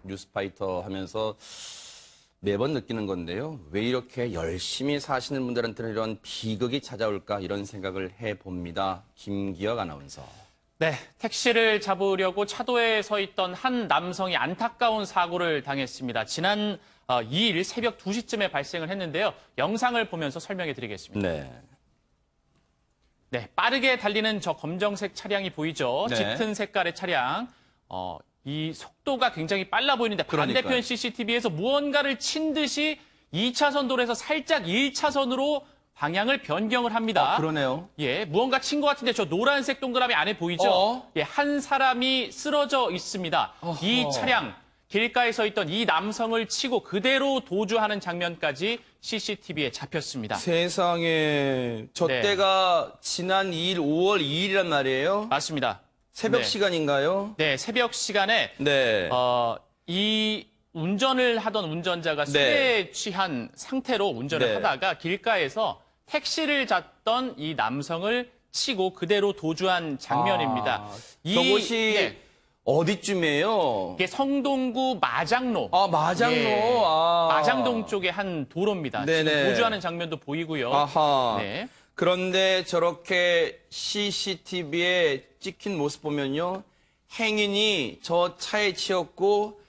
뉴스파이터 하면서 매번 느끼는 건데요. 왜 이렇게 열심히 사시는 분들한테는 이런 비극이 찾아올까 이런 생각을 해봅니다. 김기혁 아나운서. 네, 택시를 잡으려고 차도에 서 있던 한 남성이 안타까운 사고를 당했습니다. 지난 2일 새벽 2시쯤에 발생을 했는데요. 영상을 보면서 설명해 드리겠습니다. 네, 빠르게 달리는 저 검정색 차량이 보이죠? 네. 짙은 색깔의 차량. 이 속도가 굉장히 빨라 보이는데 반대편 그러니까요. CCTV에서 무언가를 친 듯이 2차선 도로에서 살짝 1차선으로 방향을 변경을 합니다. 그러네요. 예, 무언가 친 것 같은데 저 노란색 동그라미 안에 보이죠? 예, 한 사람이 쓰러져 있습니다. 어허. 이 차량, 길가에 서 있던 이 남성을 치고 그대로 도주하는 장면까지 CCTV에 잡혔습니다. 세상에, 저 네. 때가 지난 2일 5월 2일이란 말이에요? 맞습니다. 새벽 네. 시간인가요? 네, 새벽 시간에 네. 이 운전을 하던 운전자가 술에 취한 상태로 운전을 네. 하다가 길가에서 택시를 잡던 이 남성을 치고 그대로 도주한 장면입니다. 저곳이 네, 어디쯤이에요? 이게 성동구 마장로. 마장로. 예, 마장동 쪽의 한 도로입니다. 네네. 지금 도주하는 장면도 보이고요. 아하. 네. 그런데 저렇게 CCTV에 찍힌 모습 보면요. 행인이 저 차에 치였고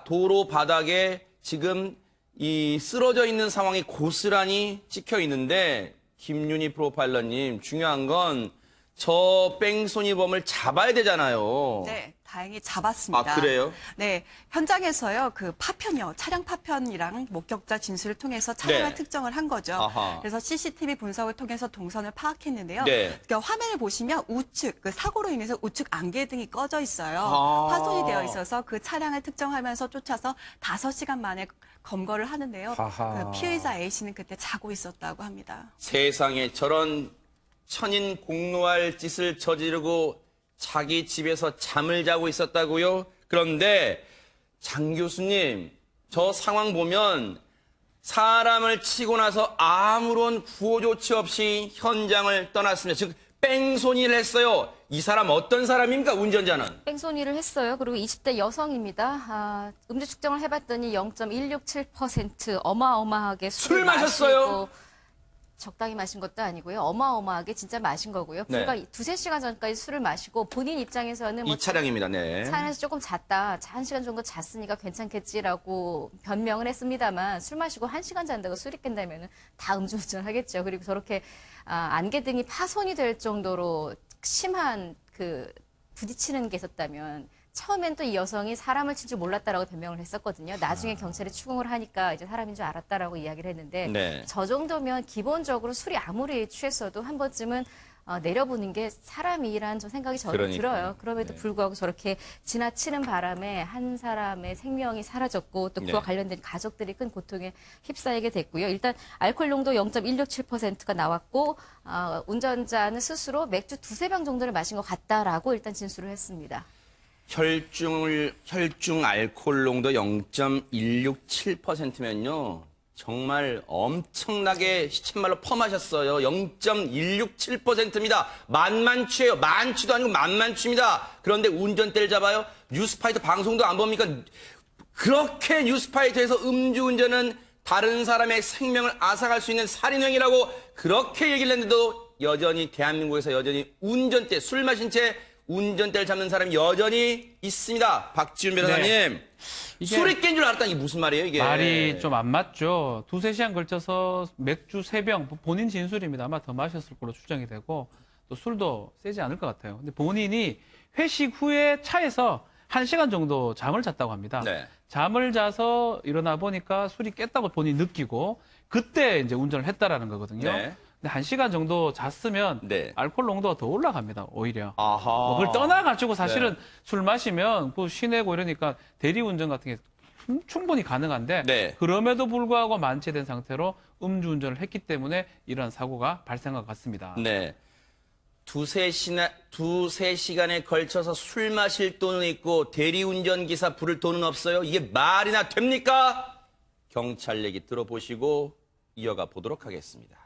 도로 바닥에 지금 이 쓰러져 있는 상황이 고스란히 찍혀 있는데 김윤희 프로파일러님 중요한 건 저 뺑소니범을 잡아야 되잖아요. 네, 다행히 잡았습니다. 아, 그래요? 네, 현장에서요, 그 파편이요, 차량 파편이랑 목격자 진술을 통해서 차량을 네. 특정을 한 거죠. 아하. 그래서 CCTV 분석을 통해서 동선을 파악했는데요. 네. 그러니까 화면을 보시면 우측, 그 사고로 인해서 우측 안개등이 꺼져 있어요. 아. 파손이 되어 있어서 그 차량을 특정하면서 쫓아서 5시간 만에 검거를 하는데요. 아하. 그 피의자 A씨는 그때 자고 있었다고 합니다. 세상에 저런 천인 공노할 짓을 저지르고 자기 집에서 잠을 자고 있었다고요? 그런데 장 교수님, 저 상황 보면 사람을 치고 나서 아무런 구호 조치 없이 현장을 떠났습니다. 즉 뺑소니를 했어요. 이 사람 어떤 사람입니까? 운전자는? 뺑소니를 했어요. 그리고 20대 여성입니다. 음주 측정을 해봤더니 0.167% 어마어마하게 술 마셨어요? 마시고 적당히 마신 것도 아니고요. 어마어마하게 진짜 마신 거고요. 네. 불과 2~3시간 전까지 술을 마시고 본인 입장에서는 뭐 이 차량입니다. 네. 차 안에서 조금 잤다. 1시간 정도 잤으니까 괜찮겠지라고 변명을 했습니다만 술 마시고 1시간 잔다고 술이 깬다면 다 음주운전 하겠죠. 그리고 저렇게 안개등이 파손이 될 정도로 심한 그 부딪히는 게 있었다면 처음엔 또 이 여성이 사람을 칠 줄 몰랐다라고 변명을 했었거든요. 나중에 경찰에 추궁을 하니까 이제 사람인 줄 알았다라고 이야기를 했는데 네. 저 정도면 기본적으로 술이 아무리 취했어도 한 번쯤은 내려보는 게 사람이란 좀 생각이 저는 그러니까요. 들어요. 그럼에도 네. 불구하고 저렇게 지나치는 바람에 한 사람의 생명이 사라졌고 또 그와 네. 관련된 가족들이 큰 고통에 휩싸이게 됐고요. 일단 알코올 농도 0.167%가 나왔고 운전자는 스스로 맥주 2~3병 정도를 마신 것 같다라고 일단 진술을 했습니다. 혈중 알코올 농도 0.167%면요. 정말 엄청나게 시쳇말로 펌하셨어요. 0.167%입니다. 만만치예요. 만치도 아니고 만만치입니다. 그런데 운전대를 잡아요? 뉴스파이터 방송도 안 봅니까? 그렇게 뉴스파이터에서 음주운전은 다른 사람의 생명을 앗아갈 수 있는 살인행위라고 그렇게 얘기를 했는데도 여전히 대한민국에서 여전히 운전대, 술 마신 채 운전대를 잡는 사람이 여전히 있습니다. 박지훈 변호사님. 네. 술이 깬 줄 알았다는 게 무슨 말이에요, 이게? 말이 좀 안 맞죠. 2~3시간 걸쳐서 맥주 3병, 본인 진술입니다. 아마 더 마셨을 걸로 추정이 되고, 또 술도 세지 않을 것 같아요. 근데 본인이 회식 후에 차에서 1시간 정도 잠을 잤다고 합니다. 네. 잠을 자서 일어나 보니까 술이 깼다고 본인이 느끼고, 그때 이제 운전을 했다라는 거거든요. 네. 근데 1시간 정도 잤으면 네. 알코올 농도가 더 올라갑니다, 오히려. 아하. 그걸 떠나가지고 사실은 네. 술 마시면 그 시내고 이러니까 대리운전 같은 게 충분히 가능한데 네. 그럼에도 불구하고 만취된 상태로 음주운전을 했기 때문에 이런 사고가 발생한 것 같습니다. 네. 두세 시간에 걸쳐서 술 마실 돈은 있고 대리운전 기사 부를 돈은 없어요? 이게 말이나 됩니까? 경찰 얘기 들어보시고 이어가 보도록 하겠습니다.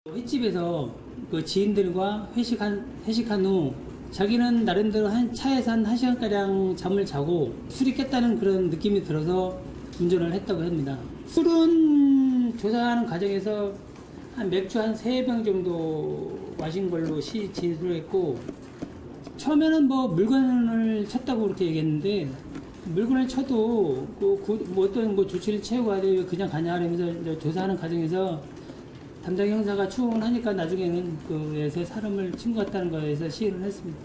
횟집에서 그 지인들과 회식한 후 자기는 나름대로 차에서 한 1시간가량 잠을 자고 술이 깼다는 그런 느낌이 들어서 운전을 했다고 합니다. 술은 조사하는 과정에서 한 맥주 한 3병 정도 마신 걸로 진술했고, 처음에는 뭐 물건을 쳤다고 그렇게 얘기했는데, 물건을 쳐도 어떤 조치를 취하고 왜 그냥 가냐 하면서 조사하는 과정에서 담당 형사가 추궁을 하니까 나중에는 그에서 사람을 친 것 같다는 거에서 시인을 했습니다.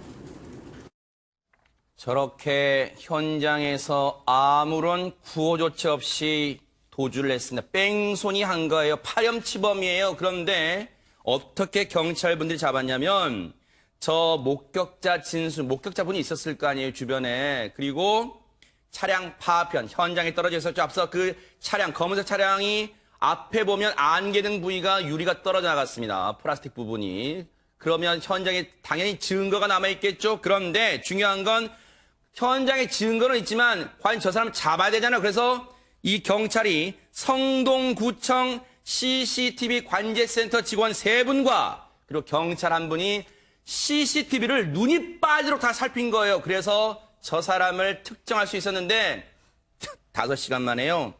저렇게 현장에서 아무런 구호 조치 없이 도주를 했습니다. 뺑소니 한 거예요. 파렴치범이에요. 그런데 어떻게 경찰분들이 잡았냐면 저 목격자분이 있었을 거 아니에요, 주변에. 그리고 차량 파편, 현장에 떨어져 있었죠. 앞서 그 차량, 검은색 차량이 앞에 보면 안개등 부위가 유리가 떨어져 나갔습니다. 플라스틱 부분이. 그러면 현장에 당연히 증거가 남아있겠죠. 그런데 중요한 건 현장에 증거는 있지만 과연 저 사람 잡아야 되잖아요. 그래서 이 경찰이 성동구청 CCTV 관제센터 직원 3분과 그리고 경찰 1분이 CCTV를 눈이 빠지도록 다 살핀 거예요. 그래서 저 사람을 특정할 수 있었는데 5시간 만에요.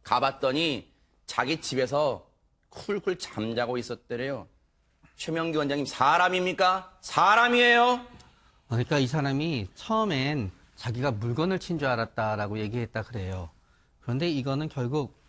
가봤더니 자기 집에서 쿨쿨 잠자고 있었더래요. 최명기 원장님, 사람입니까? 사람이에요. 그러니까 이 사람이 처음엔 자기가 물건을 친 줄 알았다라고 얘기했다 그래요. 그런데 이거는 결국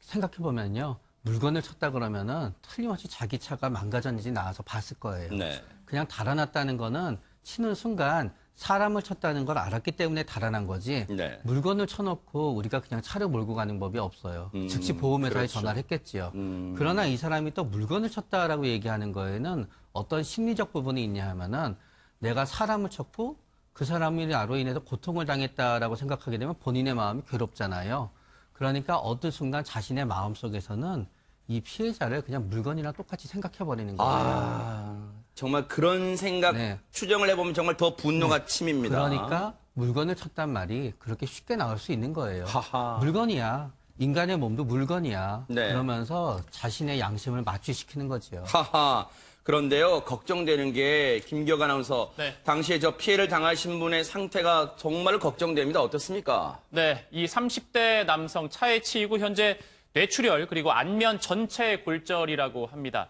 생각해보면요. 물건을 쳤다 그러면은 틀림없이 자기 차가 망가졌는지 나와서 봤을 거예요. 네. 그냥 달아났다는 거는 치는 순간 사람을 쳤다는 걸 알았기 때문에 달아난 거지. 네. 물건을 쳐놓고 우리가 그냥 차를 몰고 가는 법이 없어요. 즉시 보험회사에 그렇죠. 전화를 했겠지요. 그러나 이 사람이 또 물건을 쳤다라고 얘기하는 거에는 어떤 심리적 부분이 있냐 하면은 내가 사람을 쳤고 그 사람이 나로 인해서 고통을 당했다라고 생각하게 되면 본인의 마음이 괴롭잖아요. 그러니까 어떤 순간 자신의 마음속에서는 이 피해자를 그냥 물건이랑 똑같이 생각해버리는 거예요. 정말 그런 생각 네. 추정을 해보면 정말 더 분노가 침입니다. 그러니까 물건을 쳤단 말이 그렇게 쉽게 나올 수 있는 거예요. 하하. 물건이야. 인간의 몸도 물건이야. 네. 그러면서 자신의 양심을 마취시키는 거지요. 하하. 그런데요, 걱정되는 게 김기혁 아나운서, 네. 당시에 저 피해를 당하신 분의 상태가 정말 걱정됩니다. 어떻습니까? 네, 이 30대 남성 차에 치이고 현재 뇌출혈 그리고 안면 전체 골절이라고 합니다.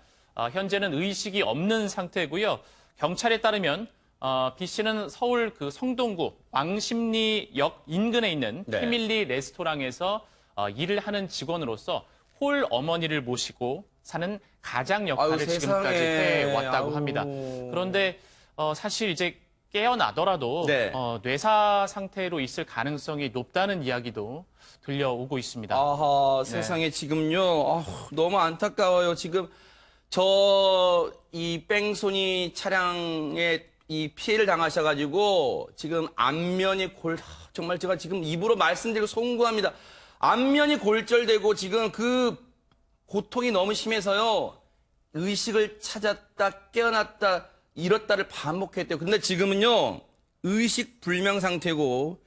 현재는 의식이 없는 상태고요. 경찰에 따르면 B 씨는 서울 그 성동구 왕십리역 인근에 있는 네. 패밀리 레스토랑에서 일을 하는 직원으로서 홀 어머니를 모시고 사는 가장 역할을 아유, 지금까지 세상에. 해왔다고 아우. 합니다. 그런데 사실 이제 깨어나더라도 네. 뇌사 상태로 있을 가능성이 높다는 이야기도 들려오고 있습니다. 아하, 네. 세상에 지금요, 너무 안타까워요. 지금 이 뺑소니 차량에 이 피해를 당하셔가지고 지금 안면이 정말 제가 지금 입으로 말씀드리고 송구합니다. 안면이 골절되고 지금 그 고통이 너무 심해서요. 의식을 찾았다, 깨어났다, 잃었다를 반복했대요. 근데 지금은요. 의식 불명 상태고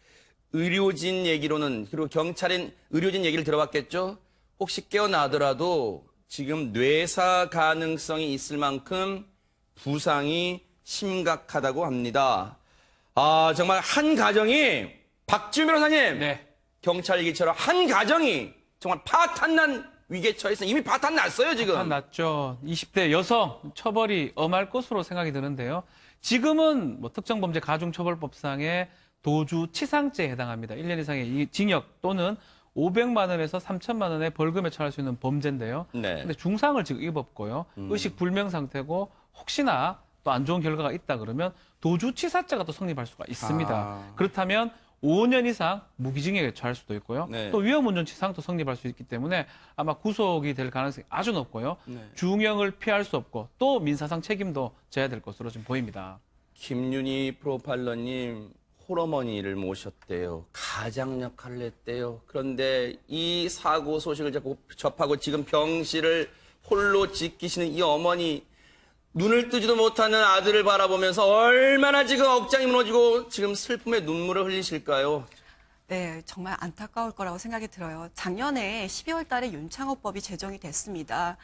의료진 얘기로는, 그리고 경찰인 의료진 얘기를 들어봤겠죠. 혹시 깨어나더라도 지금 뇌사 가능성이 있을 만큼 부상이 심각하다고 합니다. 정말 한 가정이, 박지훈 변호사님, 네. 경찰 얘기처럼 한 가정이 정말 파탄난 위기에 처해서 이미 파탄 났어요, 지금. 났죠. 20대 여성 처벌이 엄할 것으로 생각이 드는데요. 지금은 뭐 특정범죄 가중처벌법상의 도주치상죄에 해당합니다. 1년 이상의 징역 또는 500만 원에서 3천만 원의 벌금에 처할 수 있는 범죄인데요. 네. 근데 중상을 지금 입었고요. 의식 불명 상태고 혹시나 또 안 좋은 결과가 있다 그러면 도주치사죄가 또 성립할 수가 있습니다. 그렇다면 5년 이상 무기징역에 처할 수도 있고요. 네. 또 위험운전치상도 성립할 수 있기 때문에 아마 구속이 될 가능성이 아주 높고요. 네. 중형을 피할 수 없고 또 민사상 책임도 져야 될 것으로 지금 보입니다. 김윤희 프로파일러님, 홀어머니를 모셨대요. 가장 역할을 했대요. 그런데 이 사고 소식을 접하고 지금 병실을 홀로 지키시는 이 어머니, 눈을 뜨지도 못하는 아들을 바라보면서 얼마나 지금 억장이 무너지고 지금 슬픔의 눈물을 흘리실까요? 네, 정말 안타까울 거라고 생각이 들어요. 작년에 12월 달에 윤창호법이 제정이 됐습니다.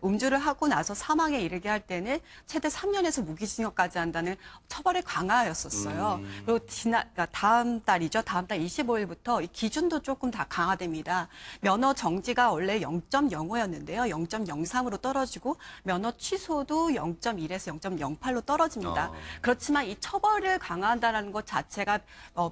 음주를 하고 나서 사망에 이르게 할 때는 최대 3년에서 무기징역까지 한다는 처벌의 강화였었어요. 그리고 그러니까 다음 달이죠. 다음 달 25일부터 이 기준도 조금 다 강화됩니다. 면허 정지가 원래 0.05였는데요. 0.03으로 떨어지고 면허 취소도 0.1에서 0.08로 떨어집니다. 그렇지만 이 처벌을 강화한다는 것 자체가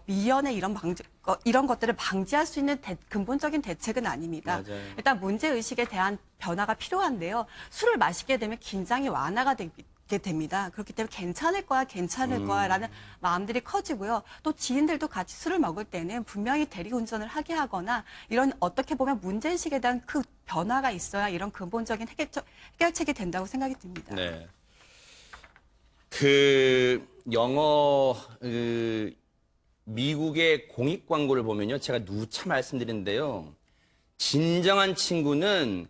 미연의 이런 것들을 방지할 수 있는 근본적인 대책은 아닙니다. 맞아요. 일단 문제의식에 대한 변화가 필요한데요. 술을 마시게 되면 긴장이 완화가 되게 됩니다. 그렇기 때문에 괜찮을 거야 라는 마음들이 커지고요. 또 지인들도 같이 술을 먹을 때는 분명히 대리운전을 하게 하거나 이런 어떻게 보면 문제의식에 대한 그 변화가 있어야 이런 근본적인 해결책이 된다고 생각이 듭니다. 네. 미국의 공익 광고를 보면요. 제가 누차 말씀드리는데요. 진정한 친구는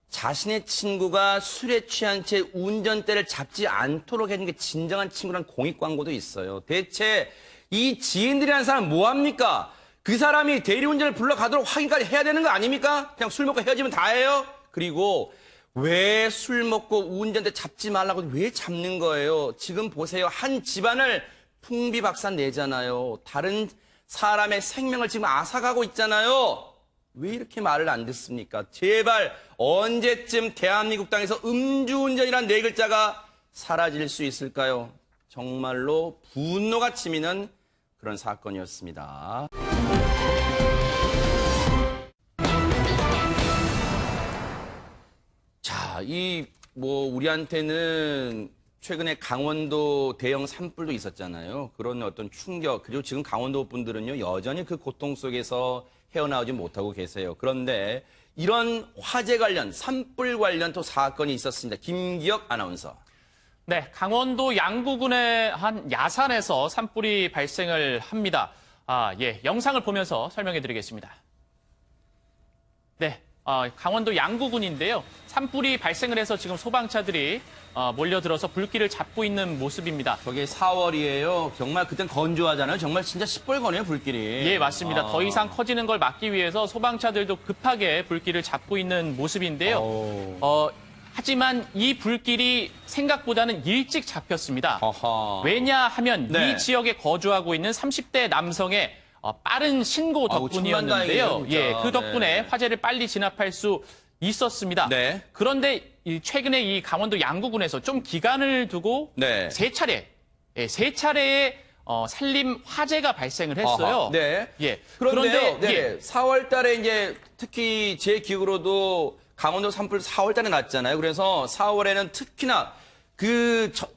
자신의 친구가 술에 취한 채 운전대를 잡지 않도록 해주는 게 진정한 친구란 공익 광고도 있어요. 대체 이 지인들이라는 사람은 뭐합니까? 그 사람이 대리운전을 불러가도록 확인까지 해야 되는 거 아닙니까? 그냥 술 먹고 헤어지면 다예요? 그리고 왜 술 먹고 운전대 잡지 말라고 왜 잡는 거예요? 지금 보세요. 한 집안을 풍비박산 내잖아요. 다른 사람의 생명을 지금 앗아가고 있잖아요. 왜 이렇게 말을 안 듣습니까? 제발 언제쯤 대한민국 땅에서 음주운전이란 네 글자가 사라질 수 있을까요? 정말로 분노가 치미는 그런 사건이었습니다. 자, 우리한테는 최근에 강원도 대형 산불도 있었잖아요. 그런 어떤 충격, 그리고 지금 강원도 분들은요, 여전히 그 고통 속에서 헤어나오지 못하고 계세요. 그런데 이런 화재 관련, 산불 관련 또 사건이 있었습니다. 김기혁 아나운서. 네, 강원도 양구군의 한 야산에서 산불이 발생을 합니다. 영상을 보면서 설명해 드리겠습니다. 네, 강원도 양구군인데요. 산불이 발생을 해서 지금 소방차들이 몰려들어서 불길을 잡고 있는 모습입니다. 저게 4월이에요. 정말 그땐 건조하잖아요. 정말 진짜 시뻘거네요, 불길이. 예, 맞습니다. 더 이상 커지는 걸 막기 위해서 소방차들도 급하게 불길을 잡고 있는 모습인데요. 하지만 이 불길이 생각보다는 일찍 잡혔습니다. 아하. 왜냐하면 네. 이 지역에 거주하고 있는 30대 남성의 빠른 신고 덕분이었는데요. 천만다행이네요, 진짜. 그 덕분에 네. 화재를 빨리 진압할 수 있었습니다. 네. 그런데 최근에 이 강원도 양구군에서 좀 기간을 두고 네. 세 차례의 산림 화재가 발생을 했어요. 아하. 네. 예. 그런데요, 그런데 네. 4월 달에 이제 특히 제 기억으로도 강원도 산불 4월 달에 났잖아요. 그래서 4월에는 특히나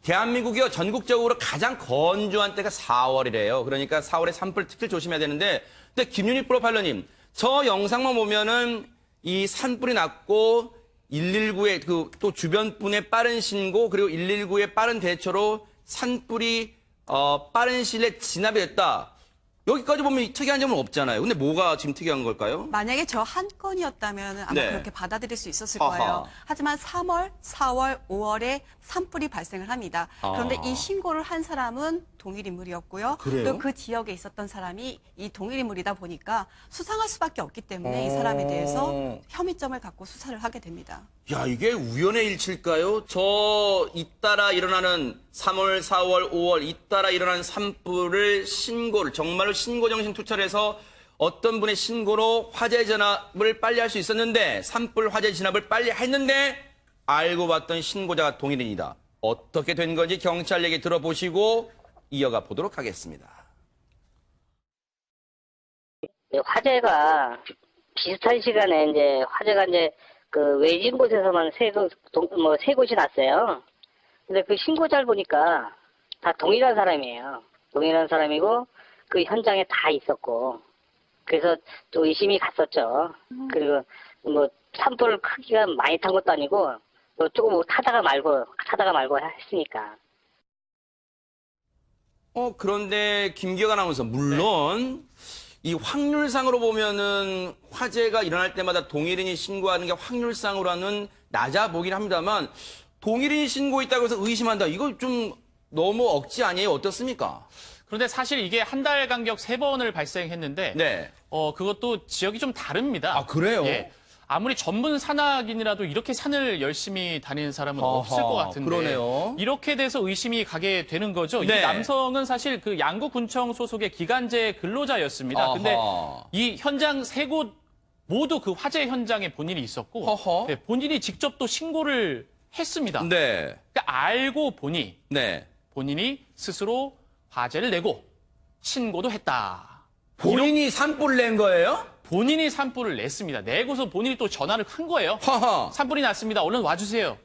대한민국이요, 전국적으로 가장 건조한 때가 4월이래요. 그러니까 4월에 산불 특히 조심해야 되는데, 근데 김윤희 프로파일러님, 저 영상만 보면은 이 산불이 났고, 119의 또 주변 분의 빠른 신고, 그리고 119의 빠른 대처로 산불이, 빠른 시일에 진압이 됐다. 여기까지 보면 특이한 점은 없잖아요. 근데 뭐가 지금 특이한 걸까요? 만약에 저 한 건이었다면 아마 네. 그렇게 받아들일 수 있었을 아하. 거예요. 하지만 3월, 4월, 5월에 산불이 발생을 합니다. 그런데 이 신고를 한 사람은 동일 인물이었고요. 그래요? 또 그 지역에 있었던 사람이 이 동일 인물이다 보니까 수상할 수밖에 없기 때문에 이 사람에 대해서 혐의점을 갖고 수사를 하게 됩니다. 야, 이게 우연의 일치일까요? 잇따라 일어나는 3월, 4월, 5월, 잇따라 일어나는 산불을 정말로 신고 정신 투철해서 어떤 분의 신고로 화재 진압을 빨리 할 수 있었는데, 산불 화재 진압을 빨리 했는데, 알고 봤던 신고자가 동일인이다. 어떻게 된 건지 경찰 얘기 들어보시고 이어가 보도록 하겠습니다. 화재가 비슷한 시간에 화재가 그 외진 곳에서만 세 곳이 났어요. 근데 그 신고자를 보니까 다 동일한 사람이에요. 동일한 사람이고 그 현장에 다 있었고, 그래서 또 의심이 갔었죠. 그리고 산불 크기가 많이 탄 것도 아니고 조금 타다가 말고 했으니까. 그런데 김기혁 아나운서, 물론 이 확률상으로 보면은 화재가 일어날 때마다 동일인이 신고하는 게 확률상으로는 낮아 보긴 합니다만, 동일인이 신고했다고 해서 의심한다. 이거 좀 너무 억지 아니에요? 어떻습니까? 그런데 사실 이게 한 달 간격 3번을 발생했는데 네. 그것도 지역이 좀 다릅니다. 아, 그래요? 예. 아무리 전문 산악인이라도 이렇게 산을 열심히 다니는 사람은 어허, 없을 것 같은데 그러네요. 이렇게 돼서 의심이 가게 되는 거죠. 네. 이 남성은 사실 그 양구군청 소속의 기간제 근로자였습니다. 근데 어허. 이 현장 3곳 모두 그 화재 현장에 본인이 있었고 허허. 네, 본인이 직접 또 신고를 했습니다. 네. 그러니까 알고 보니 네. 본인이 스스로 화재를 내고 신고도 했다. 본인이 산불을 낸 거예요? 본인이 산불을 냈습니다. 내고서 본인이 또 전화를 한 거예요. 허허. 산불이 났습니다. 얼른 와주세요.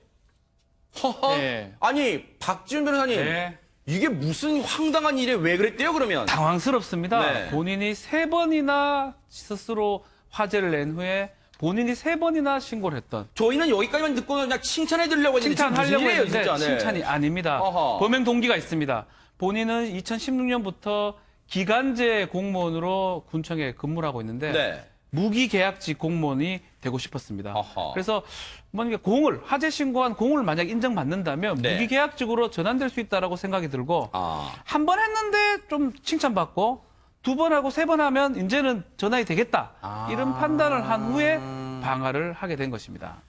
허허. 네. 아니, 박지훈 변호사님. 네. 이게 무슨 황당한 일에 왜 그랬대요, 그러면? 당황스럽습니다. 네. 본인이 3번이나 스스로 화제를 낸 후에 본인이 3번이나 신고를 했던. 저희는 여기까지만 듣고 그냥 칭찬해 드리려고 했는데 지금 무슨 칭찬하려고 일이에요, 했는데 진짜. 네. 칭찬이 아닙니다. 어허. 범행 동기가 있습니다. 본인은 2016년부터 기간제 공무원으로 군청에 근무를 하고 있는데 네. 무기계약직 공무원이 되고 싶었습니다. 어허. 그래서 뭔가 공을 화재 신고한 공을 만약 인정받는다면 네. 무기계약직으로 전환될 수 있다라고 생각이 들고 아. 한 번 했는데 좀 칭찬받고 2번 하고 3번 하면 이제는 전환이 되겠다. 이런 판단을 한 후에 방화를 하게 된 것입니다.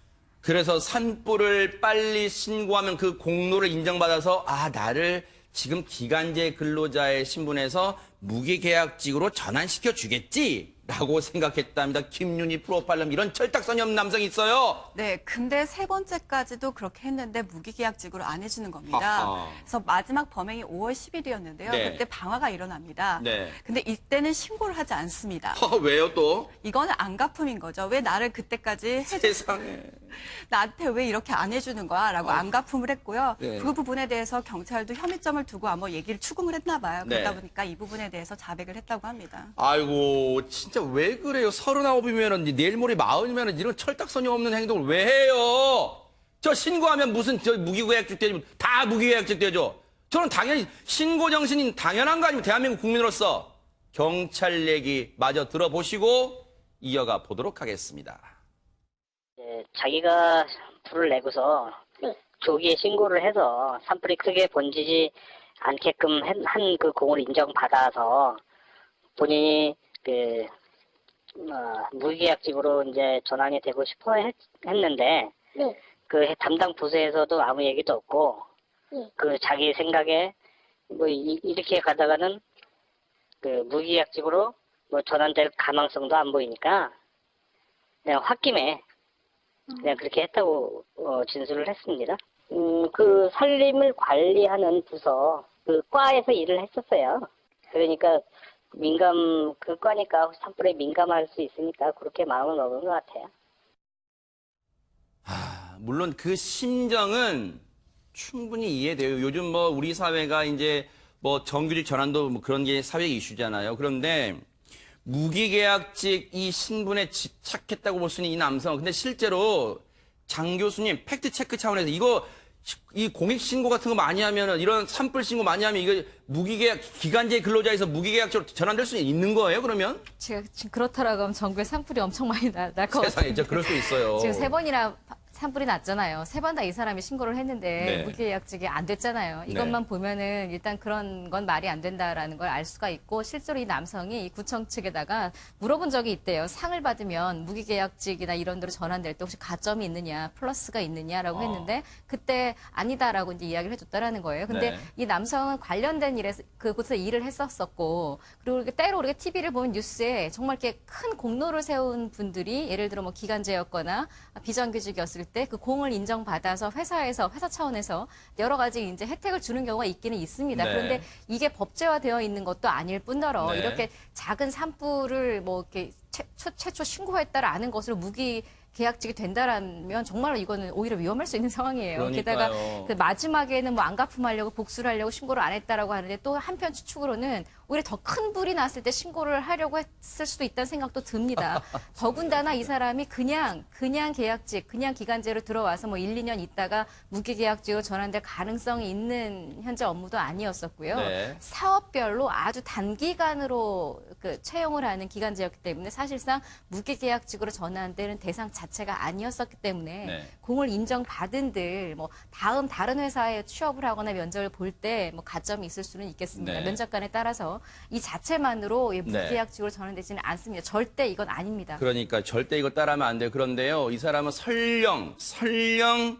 그래서 산불을 빨리 신고하면 그 공로를 인정받아서 나를 지금 기간제 근로자의 신분에서 무기계약직으로 전환시켜 주겠지라고 생각했답니다. 김윤희 프로파일러 이런 철딱선이 없는 남성이 있어요. 네, 근데 3번째까지도 그렇게 했는데 무기계약직으로 안 해주는 겁니다. 아하. 그래서 마지막 범행이 5월 10일이었는데요. 네. 그때 방화가 일어납니다. 네. 근데 이때는 신고를 하지 않습니다. 왜요 또? 이거는 안갚음인 거죠. 왜 나를 그때까지 세상에. 나한테 왜 이렇게 안 해주는 거야? 라고 안갚음을 했고요. 네. 그 부분에 대해서 경찰도 혐의점을 두고 아마 얘기를 추궁을 했나 봐요. 네. 그러다 보니까 이 부분에 대해서 자백을 했다고 합니다. 아이고 진짜 왜 그래요? 39이면은 내일 모레 40이면은 이런 철딱선이 없는 행동을 왜 해요? 저 신고하면 무슨 저 무기계약직 되죠? 다 무기계약직 되죠. 저는 당연히 신고 정신이 당연한 거 아니면 대한민국 국민으로서 경찰 얘기 마저 들어보시고 이어가 보도록 하겠습니다. 자기가 불을 내고서 조기에 신고를 해서 산불이 크게 번지지 않게끔 한 그 공을 인정받아서 본인이 무기계약직으로 이제 전환이 되고 싶어 했는데 그 담당 부서에서도 아무 얘기도 없고 그 자기 생각에 뭐 이렇게 가다가는 그 무기계약직으로 뭐 전환될 가망성도 안 보이니까 그냥 홧김에 그냥 그렇게 했다고 진술을 했습니다. 그 산림을 관리하는 부서 그 과에서 일을 했었어요. 그러니까 그 과니까 산불에 민감할 수 있으니까 그렇게 마음을 먹은 것 같아요. 물론 그 심정은 충분히 이해돼요. 요즘 뭐 우리 사회가 이제 뭐 정규직 전환도 뭐 그런 게 사회 이슈잖아요. 그런데 무기계약직 이 신분에 집착했다고 볼 수 있는 이 남성. 근데 실제로 장 교수님 팩트 체크 차원에서 이 공익 신고 같은 거 많이 하면은 이런 산불 신고 많이 하면 이거 무기계약 기간제 근로자에서 무기계약직으로 전환될 수 있는 거예요? 그러면 제가 지금 그렇다라고 하면 전국에 산불이 엄청 많이 날 것 같아요. 세상에 진짜 그럴 수 있어요. 지금 3번이나 산불이 났잖아요. 3번 다 이 사람이 신고를 했는데 네. 무기계약직이 안 됐잖아요. 이것만 보면은 일단 그런 건 말이 안 된다라는 걸 알 수가 있고 실제로 이 남성이 이 구청 측에다가 물어본 적이 있대요. 상을 받으면 무기계약직이나 이런 데로 전환될 때 혹시 가점이 있느냐, 플러스가 있느냐라고 했는데 그때 아니다라고 이제 이야기를 해줬다라는 거예요. 근데 네. 이 남성은 관련된 일에 그곳에서 일을 했었었고 그리고 이렇게 때로 우리가 TV를 보면 뉴스에 정말 이렇게 큰 공로를 세운 분들이 예를 들어 뭐 기간제였거나 비정규직이었을 때 그 공을 인정받아서 회사 차원에서 여러 가지 이제 혜택을 주는 경우가 있기는 있습니다. 네. 그런데 이게 법제화되어 있는 것도 아닐 뿐더러 네. 이렇게 작은 산불을 뭐 이렇게 최초 신고했다라는 것으로 계약직이 된다라면 정말 이거는 오히려 위험할 수 있는 상황이에요. 그러니까요. 게다가 그 마지막에는 뭐 안갚음하려고 복수를 하려고 신고를 안 했다라고 하는데 또 한편 추측으로는 오히려 더 큰 불이 났을 때 신고를 하려고 했을 수도 있다는 생각도 듭니다. 더군다나 이 사람이 그냥 계약직, 그냥 기간제로 들어와서 뭐 1, 2년 있다가 무기계약직으로 전환될 가능성이 있는 현재 업무도 아니었었고요. 네. 사업별로 아주 단기간으로 그 채용을 하는 기간제였기 때문에 사실상 무기계약직으로 전환되는 대상 자체가 아니었었기 때문에 네. 공을 인정받은들 뭐 다른 회사에 취업을 하거나 면접을 볼 때 뭐 가점이 있을 수는 있겠습니다. 네. 면접관에 따라서 이 자체만으로 무계약직으로 전환되지는 않습니다. 절대 이건 아닙니다. 그러니까 절대 이거 따라하면 안 돼요. 그런데요, 이 사람은 설령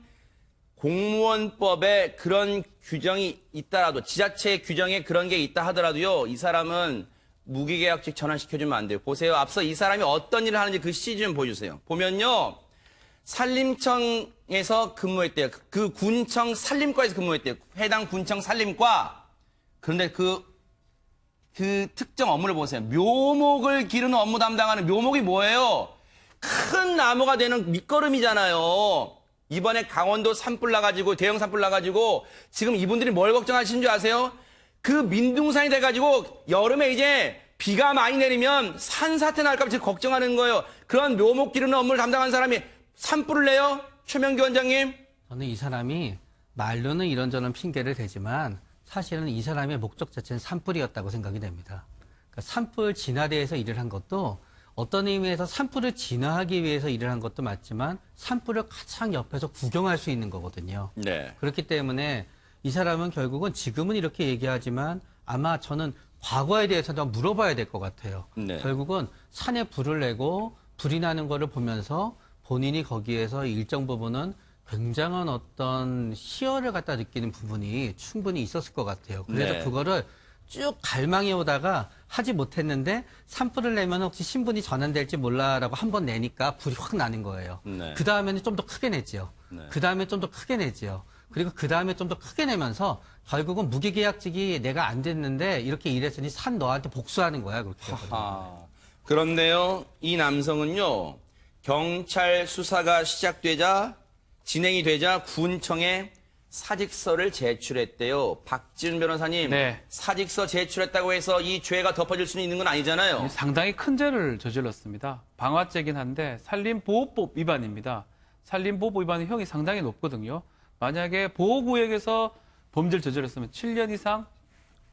공무원법에 그런 규정이 있다라도, 지자체 규정에 그런 게 있다 하더라도요, 이 사람은 무기계약직 전환시켜주면 안 돼요. 보세요. 앞서 이 사람이 어떤 일을 하는지 그 시즌 좀 보여주세요. 보면요, 산림청에서 근무했대요. 그 군청 산림과에서 근무했대요. 해당 군청 산림과. 그런데 그 특정 업무를 보세요. 묘목을 기르는 업무 담당하는 묘목이 뭐예요? 큰 나무가 되는 밑거름이잖아요. 이번에 강원도 산불 나가지고, 대형 산불 나가지고, 지금 이분들이 뭘 걱정하시는 줄 아세요? 그 민둥산이 돼가지고, 여름에 이제 비가 많이 내리면 산사태 날까 봐 지금 걱정하는 거예요. 그런 묘목 기르는 업무를 담당하는 사람이 산불을 내요? 최명규 원장님? 저는 이 사람이 말로는 이런저런 핑계를 대지만 사실은 이 사람의 목적 자체는 산불이었다고 생각이 됩니다. 그러니까 산불 진화대에서 일을 한 것도 어떤 의미에서 산불을 진화하기 위해서 일을 한 것도 맞지만 산불을 가장 옆에서 구경할 수 있는 거거든요. 네. 그렇기 때문에 이 사람은 결국은 지금은 이렇게 얘기하지만 아마 저는 과거에 대해서도 물어봐야 될 것 같아요. 네. 결국은 산에 불을 내고 불이 나는 거를 보면서 본인이 거기에서 일정 부분은 굉장한 어떤 희열을 갖다 느끼는 부분이 충분히 있었을 것 같아요. 그래서 네. 그거를 쭉 갈망해 오다가 하지 못했는데 산불을 내면 혹시 신분이 전환될지 몰라라고 한 번 내니까 불이 확 나는 거예요. 네. 그 다음에는 좀 더 크게 내지요. 네. 그 다음에 좀 더 크게 내지요. 그리고 그 다음에 좀 더 크게 내면서 결국은 무기계약직이 내가 안 됐는데 이렇게 일했으니 산 너한테 복수하는 거야. 그렇게 되거든요. 아, 그런데요, 이 남성은요, 경찰 수사가 진행이 되자 군청에 사직서를 제출했대요. 박지훈 변호사님, 네. 사직서 제출했다고 해서 이 죄가 덮어질 수는 있는 건 아니잖아요. 상당히 큰 죄를 저질렀습니다. 방화죄긴 한데 산림보호법 위반입니다. 산림보호법 위반의 형이 상당히 높거든요. 만약에 보호구역에서 범죄를 저질렀으면 7년 이상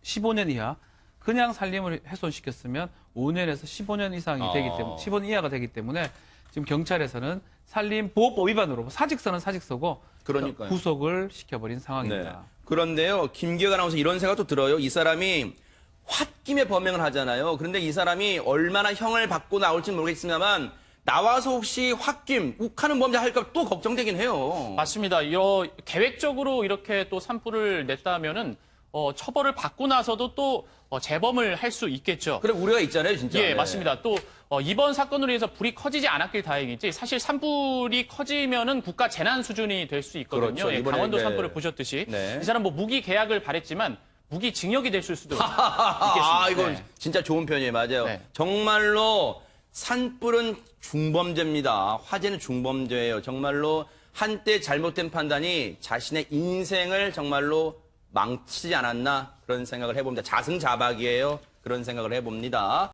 15년 이하, 그냥 산림을 훼손시켰으면 5년에서 15년 이상이 되기 때문에 15년 이하가 되기 때문에 지금 경찰에서는 산림보호법 위반으로 사직서는 사직서고 그러니까요. 구속을 시켜버린 네. 상황입니다. 그런데요, 김기혁 아나운서 이런 생각도 들어요. 이 사람이 홧김에 범행을 하잖아요. 그런데 이 사람이 얼마나 형을 받고 나올지 모르겠습니다만 나와서 혹시 홧김, 욱하는 범죄 할까 또 걱정되긴 해요. 맞습니다. 계획적으로 이렇게 또 산불을 냈다면은 처벌을 받고 나서도 또 재범을 할 수 있겠죠. 그래 우려가 있잖아요, 진짜. 예, 네. 맞습니다. 또 이번 사건으로 인해서 불이 커지지 않았길 다행이지 사실 산불이 커지면은 국가 재난 수준이 될 수 있거든요. 그렇죠. 예, 이번에 강원도 네. 산불을 보셨듯이 네. 이 사람 뭐 무기 계약을 바랬지만 무기 징역이 될 수도 있겠습니다. 아, 이건 네. 진짜 좋은 편이에요. 맞아요. 네. 정말로 산불은 중범죄입니다. 화재는 중범죄예요. 정말로 한때 잘못된 판단이 자신의 인생을 정말로 망치지 않았나 그런 생각을 해봅니다. 자승자박이에요. 그런 생각을 해봅니다.